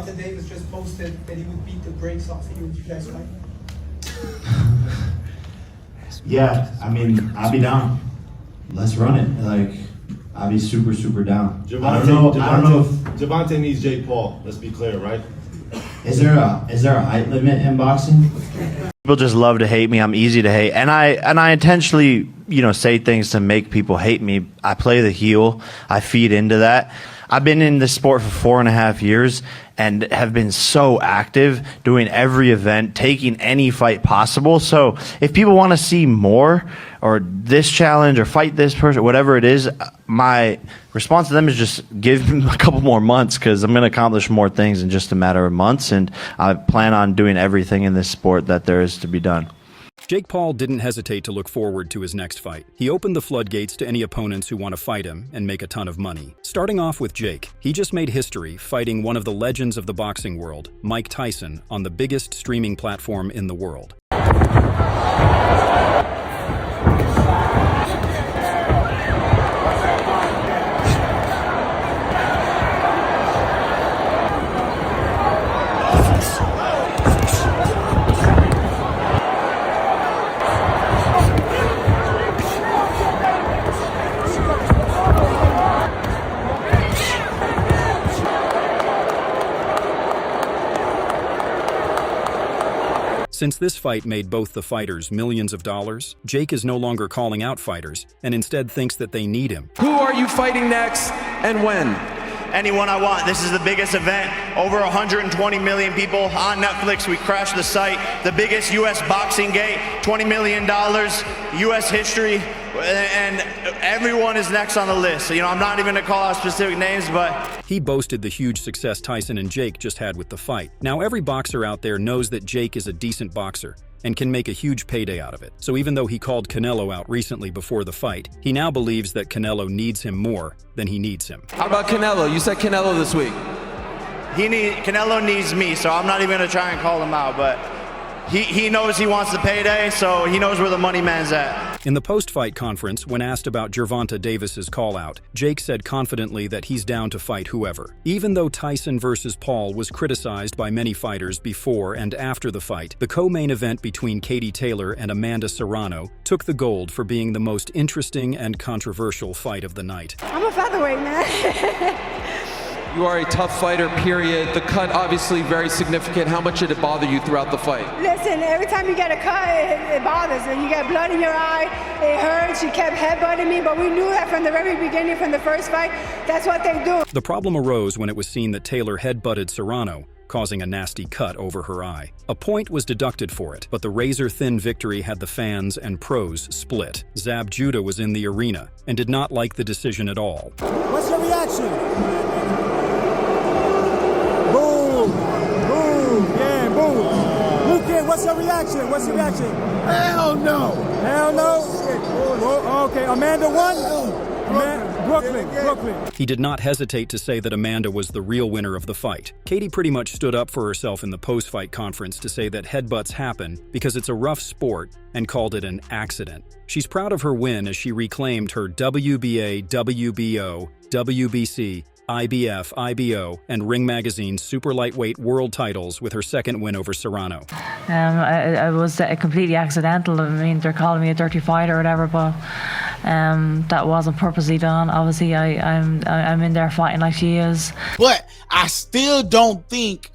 Gervonta Davis just posted that he would beat the brakes off of you. Would you guys fight? Yeah, I mean, I'll be down. Let's run it. Like, I'll be super, super down. I don't know if Gervonta needs Jake Paul. Let's be clear, right? Is there a height limit in boxing? People just love to hate me. I'm easy to hate, and I intentionally, say things to make people hate me. I play the heel. I feed into that. I've been in this sport for 4.5 years and have been so active, doing every event, taking any fight possible. So if people want to see more or this challenge or fight this person, whatever it is, my response to them is just give them a couple more months, because I'm going to accomplish more things in just a matter of months. And I plan on doing everything in this sport that there is to be done. Jake Paul didn't hesitate to look forward to his next fight. He opened the floodgates to any opponents who want to fight him and make a ton of money. Starting off with Jake, he just made history fighting one of the legends of the boxing world, Mike Tyson, on the biggest streaming platform in the world. Since this fight made both the fighters millions of dollars, Jake is no longer calling out fighters and instead thinks that they need him. Who are you fighting next and when? Anyone I want. This is the biggest event. Over 120 million people on Netflix. We crashed the site. The biggest U.S. boxing gate. $20 million. U.S. history. And everyone is next on the list. I'm not even going to call out specific names, but... He boasted the huge success Tyson and Jake just had with the fight. Now every boxer out there knows that Jake is a decent boxer and can make a huge payday out of it. So even though he called Canelo out recently before the fight, he now believes that Canelo needs him more than he needs him. How about Canelo? You said Canelo this week. Canelo needs me, so I'm not even going to try and call him out, but he knows he wants the payday, so he knows where the money man's at. In the post-fight conference, when asked about Gervonta Davis's call-out, Jake said confidently that he's down to fight whoever. Even though Tyson versus Paul was criticized by many fighters before and after the fight, the co-main event between Katie Taylor and Amanda Serrano took the gold for being the most interesting and controversial fight of the night. I'm a featherweight, man. You are a tough fighter, period. The cut, obviously, very significant. How much did it bother you throughout the fight? Listen, every time you get a cut, it bothers. And you get blood in your eye, it hurts. She kept headbutting me, but we knew that from the very beginning, from the first fight. That's what they do. The problem arose when it was seen that Taylor headbutted Serrano, causing a nasty cut over her eye. A point was deducted for it, but the razor-thin victory had the fans and pros split. Zab Judah was in the arena and did not like the decision at all. What's your reaction? Boom! Boom! Yeah, boom! Luke, what's your reaction? What's your reaction? Hell no! Hell no? Oh, okay, Amanda won? Brooklyn. He did not hesitate to say that Amanda was the real winner of the fight. Katie pretty much stood up for herself in the post-fight conference to say that headbutts happen because it's a rough sport and called it an accident. She's proud of her win as she reclaimed her WBA, WBO, WBC, IBF, IBO, and Ring Magazine's super lightweight world titles with her second win over Serrano. It was completely accidental. I mean, they're calling me a dirty fighter or whatever, but that wasn't purposely done. Obviously, I'm in there fighting like she is. But I still don't think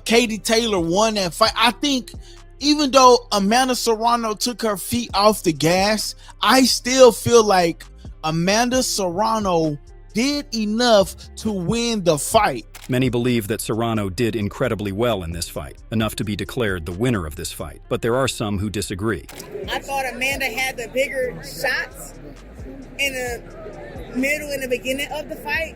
Katie Taylor won that fight. I think even though Amanda Serrano took her feet off the gas, I still feel like Amanda Serrano did enough to win the fight. Many believe that Serrano did incredibly well in this fight, enough to be declared the winner of this fight, but there are some who disagree. I thought Amanda had the bigger shots in the middle and the beginning of the fight,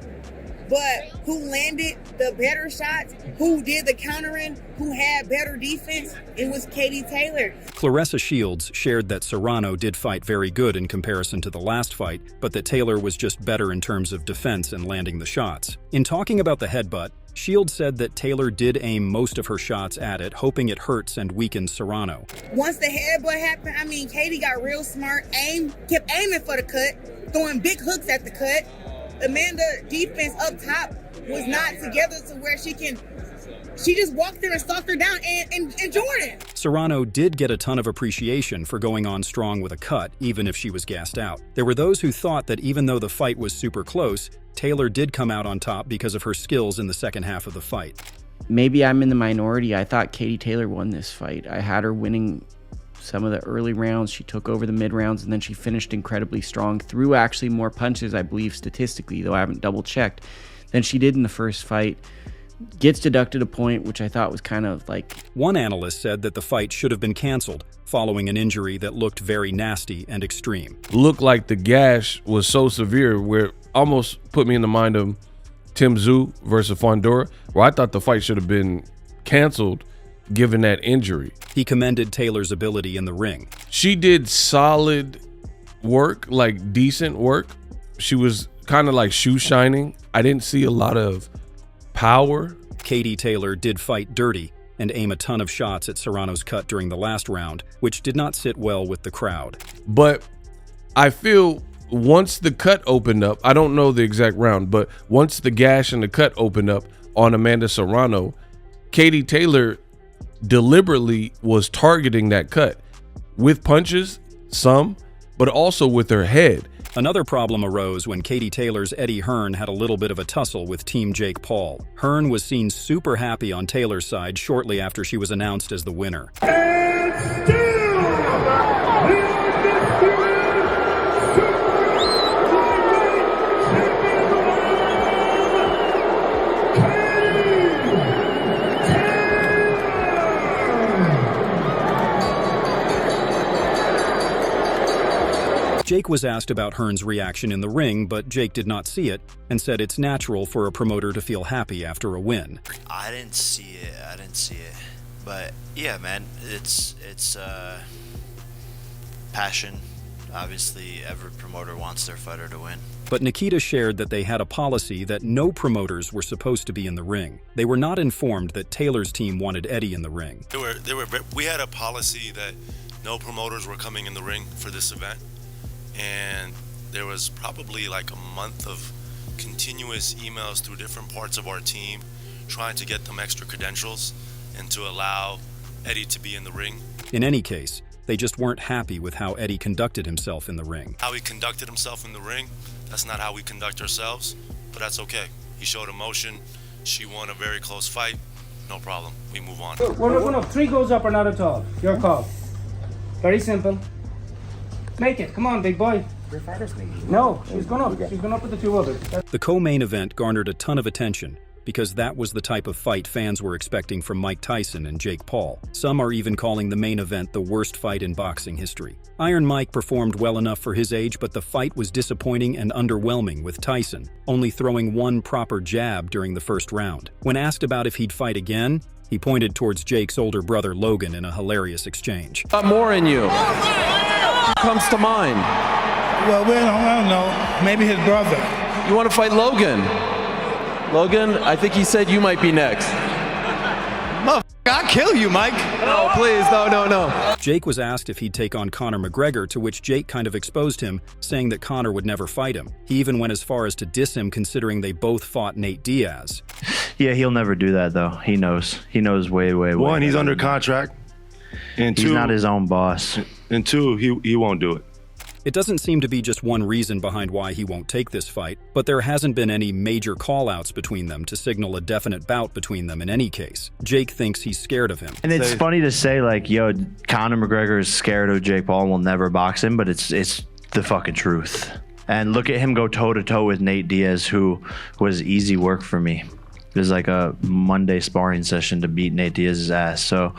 but who landed the better shots, who did the countering, who had better defense, it was Katie Taylor. Claressa Shields shared that Serrano did fight very good in comparison to the last fight, but that Taylor was just better in terms of defense and landing the shots. In talking about the headbutt, Shields said that Taylor did aim most of her shots at it, hoping it hurts and weakens Serrano. Once the headbutt happened, Katie got real smart, kept aiming for the cut, throwing big hooks at the cut. Amanda's defense up top was not together to where she can She just walked there and stalked her down, and Jordan. Serrano did get a ton of appreciation for going on strong with a cut, even if she was gassed out. There were those who thought that even though the fight was super close, Taylor did come out on top because of her skills in the second half of the fight. Maybe I'm in the minority. I thought Katie Taylor won this fight. I had her winning some of the early rounds. She took over the mid rounds, and then she finished incredibly strong, threw actually more punches, I believe, statistically, though I haven't double checked, than she did in the first fight. Gets deducted a point, which I thought was kind of like... One analyst said that the fight should have been canceled following an injury that looked very nasty and extreme. Looked like the gash was so severe where it almost put me in the mind of Tim Tszyu versus Fondora, where I thought the fight should have been canceled given that injury. He commended Taylor's ability in the ring. She did solid work, like decent work. She was kind of like shoe shining. I didn't see a lot of power. Katie Taylor did fight dirty and aim a ton of shots at Serrano's cut during the last round, which did not sit well with the crowd. But I feel once the cut opened up, I don't know the exact round, but once the gash and the cut opened up on Amanda Serrano, Katie Taylor deliberately was targeting that cut with punches, some, but also with her head. Another problem arose when Katie Taylor's Eddie Hearn had a little bit of a tussle with Team Jake Paul. Hearn was seen super happy on Taylor's side shortly after she was announced as the winner. Jake was asked about Hearn's reaction in the ring, but Jake did not see it and said it's natural for a promoter to feel happy after a win. I didn't see it. But yeah, man, it's passion. Obviously, every promoter wants their fighter to win. But Nikita shared that they had a policy that no promoters were supposed to be in the ring. They were not informed that Taylor's team wanted Eddie in the ring. We had a policy that no promoters were coming in the ring for this event. And there was probably like a month of continuous emails through different parts of our team trying to get them extra credentials and to allow Eddie to be in the ring. In any case, they just weren't happy with how Eddie conducted himself in the ring. How he conducted himself in the ring, that's not how we conduct ourselves, but that's okay. He showed emotion. She won a very close fight. No problem. We move on. No. 3 goes up or not at all. Your call. Very simple. Make it. Come on, big boy. No, she's gone up. She's gone up with the 2 others. The co-main event garnered a ton of attention because that was the type of fight fans were expecting from Mike Tyson and Jake Paul. Some are even calling the main event the worst fight in boxing history. Iron Mike performed well enough for his age, but the fight was disappointing and underwhelming with Tyson, only throwing one proper jab during the first round. When asked about if he'd fight again, he pointed towards Jake's older brother Logan in a hilarious exchange. Got more in you. Comes to mind? Well, I don't know. Maybe his brother. You want to fight Logan? Logan, I think he said you might be next. I'll kill you, Mike. No, please, no. Jake was asked if he'd take on Conor McGregor, to which Jake kind of exposed him, saying that Conor would never fight him. He even went as far as to diss him, considering they both fought Nate Diaz. Yeah, he'll never do that, though. He knows. He knows way. One, he's under contract. And he's not his own boss. And 2, he won't do it. It doesn't seem to be just one reason behind why he won't take this fight, but there hasn't been any major call-outs between them to signal a definite bout between them in any case. Jake thinks he's scared of him. And it's funny to say, like, yo, Conor McGregor is scared of Jake Paul and will never box him, but it's the fucking truth. And look at him go toe-to-toe with Nate Diaz, who was easy work for me. It was like a Monday sparring session to beat Nate Diaz's ass, so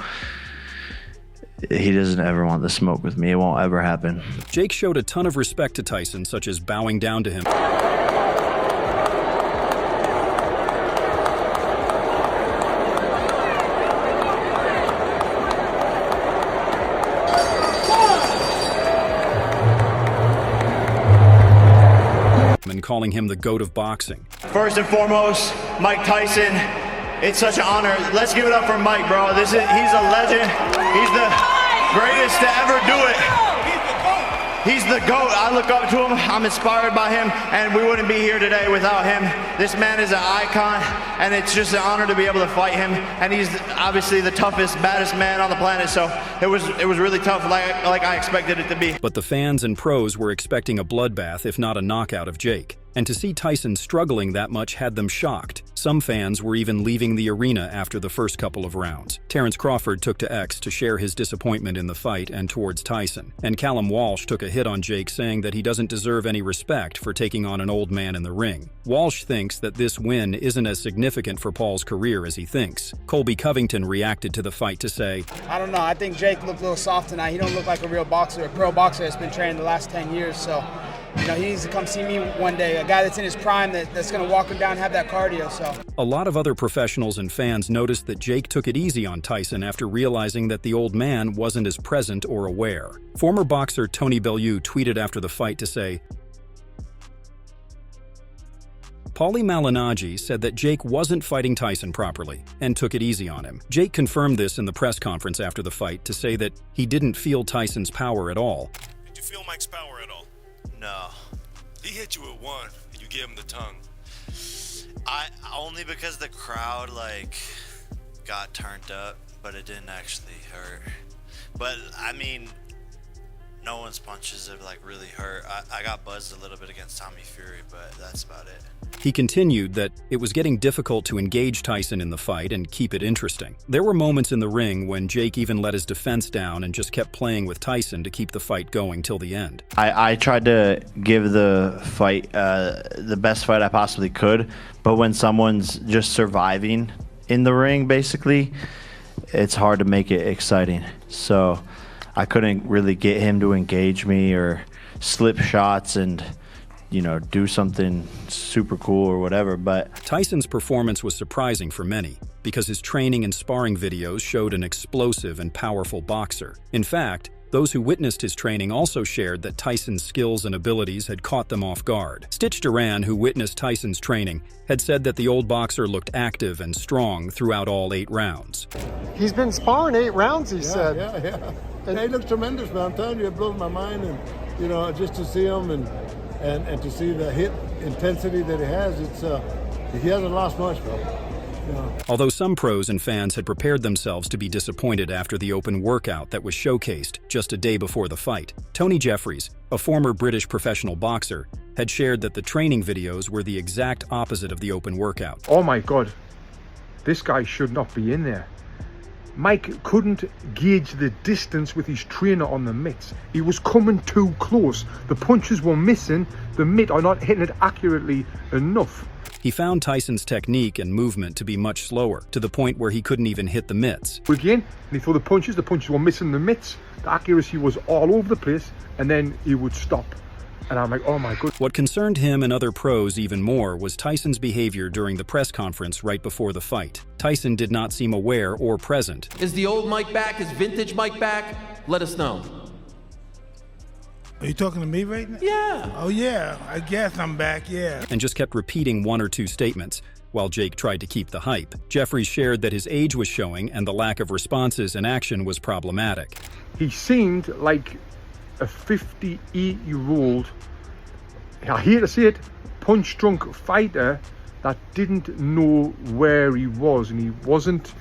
he doesn't ever want the smoke with me. It won't ever happen. Jake showed a ton of respect to Tyson, such as bowing down to him. And calling him the GOAT of boxing. First and foremost, Mike Tyson. It's such an honor. Let's give it up for Mike, bro. He's a legend. He's the greatest to ever do it. He's the GOAT. I look up to him. I'm inspired by him, and we wouldn't be here today without him. This man is an icon, and it's just an honor to be able to fight him. And he's obviously the toughest, baddest man on the planet, so it was really tough, like I expected it to be. But the fans and pros were expecting a bloodbath, if not a knockout of Jake. And to see Tyson struggling that much had them shocked. Some fans were even leaving the arena after the first couple of rounds. Terrence Crawford took to X to share his disappointment in the fight and towards Tyson. And Callum Walsh took a hit on Jake, saying that he doesn't deserve any respect for taking on an old man in the ring. Walsh thinks that this win isn't as significant for Paul's career as he thinks. Colby Covington reacted to the fight to say, I don't know, I think Jake looked a little soft tonight. He don't look like a real boxer, a pro boxer that's been training the last 10 years, so he needs to come see me one day, a guy that's in his prime that's going to walk him down and have that cardio. So a lot of other professionals and fans noticed that Jake took it easy on Tyson after realizing that the old man wasn't as present or aware. Former boxer Tony Bellew tweeted after the fight to say, Paulie Malignaggi said that Jake wasn't fighting Tyson properly and took it easy on him. Jake confirmed this in the press conference after the fight to say that he didn't feel Tyson's power at all. Did you feel Mike's power at all? No. He hit you with one, and you gave him the tongue. I only because the crowd got turned up, but it didn't actually hurt. But I mean, no one's punches have really hurt. I got buzzed a little bit against Tommy Fury, but that's about it. He continued that it was getting difficult to engage Tyson in the fight and keep it interesting. There were moments in the ring when Jake even let his defense down and just kept playing with Tyson to keep the fight going till the end. I tried to give the fight the best fight I possibly could, but when someone's just surviving in the ring, basically, it's hard to make it exciting. So I couldn't really get him to engage me or slip shots and do something super cool or whatever. But Tyson's performance was surprising for many because his training and sparring videos showed an explosive and powerful boxer. In fact, those who witnessed his training also shared that Tyson's skills and abilities had caught them off guard. Stitch Duran, who witnessed Tyson's training, had said that the old boxer looked active and strong throughout all 8 rounds. He's been sparring 8 rounds, he said. Yeah. And he looks tremendous, man. I'm telling you, it blows my mind. And, just to see him and to see the hit intensity that he has, he hasn't lost much, bro. Although some pros and fans had prepared themselves to be disappointed after the open workout that was showcased just a day before the fight, Tony Jeffries, a former British professional boxer, had shared that the training videos were the exact opposite of the open workout. Oh my God, this guy should not be in there. Mike couldn't gauge the distance with his trainer on the mitts. He was coming too close. The punches were missing. The mitt are not hitting it accurately enough. He found Tyson's technique and movement to be much slower, to the point where he couldn't even hit the mitts. Again, and he threw the punches were missing the mitts. The accuracy was all over the place, and then he would stop. And I'm like, oh my God. What concerned him and other pros even more was Tyson's behavior during the press conference right before the fight. Tyson did not seem aware or present. Is the old Mike back? Is vintage Mike back? Let us know. Are you talking to me right now? Yeah. Oh yeah, I guess I'm back, yeah. And just kept repeating 1 or 2 statements, while Jake tried to keep the hype. Jeffries shared that his age was showing and the lack of responses and action was problematic. He seemed like a 58-year-old, I hate to say it, punch-drunk fighter that didn't know where he was, and he wasn't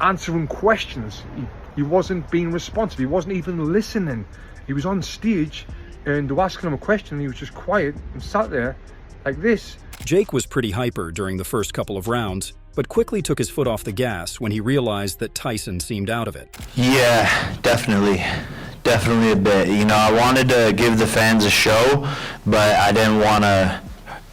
answering questions. He wasn't being responsive. He wasn't even listening. He was on stage and they were asking him a question and he was just quiet and sat there like this. Jake was pretty hyper during the first couple of rounds, but quickly took his foot off the gas when he realized that Tyson seemed out of it. Yeah, definitely a bit. I wanted to give the fans a show, but I didn't want to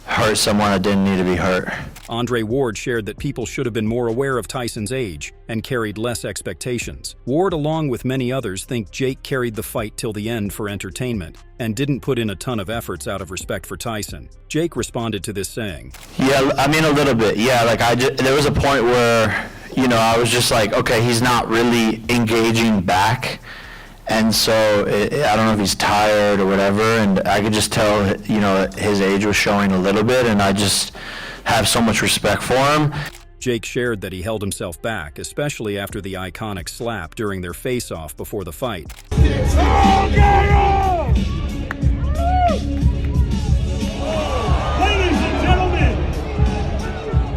hurt someone that didn't need to be hurt. Andre Ward shared that people should have been more aware of Tyson's age and carried less expectations. Ward, along with many others, think Jake carried the fight till the end for entertainment and didn't put in a ton of efforts out of respect for Tyson. Jake responded to this saying, Yeah, I mean a little bit. Yeah, there was a point where, I was just like, okay, he's not really engaging back. And so I don't know if he's tired or whatever, and I could just tell, his age was showing a little bit, and I just have so much respect for him. Jake shared that he held himself back, especially after the iconic slap during their face-off before the fight.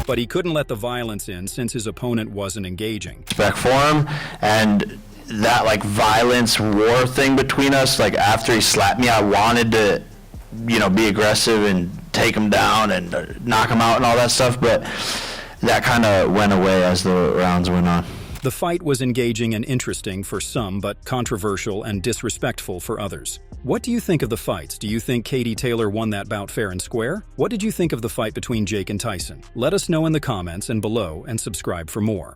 But he couldn't let the violence in since his opponent wasn't engaging. Respect for him, and that like violence war thing between us, like after he slapped me, I wanted to, you know, be aggressive and take him down and knock him out and all that stuff, but that kind of went away as the rounds went on. The fight was engaging and interesting for some, but controversial and disrespectful for others. What do you think of the fights? Do you think Katie Taylor won that bout fair and square? What did you think of the fight between Jake and Tyson? Let us know in the comments and below, and subscribe for more.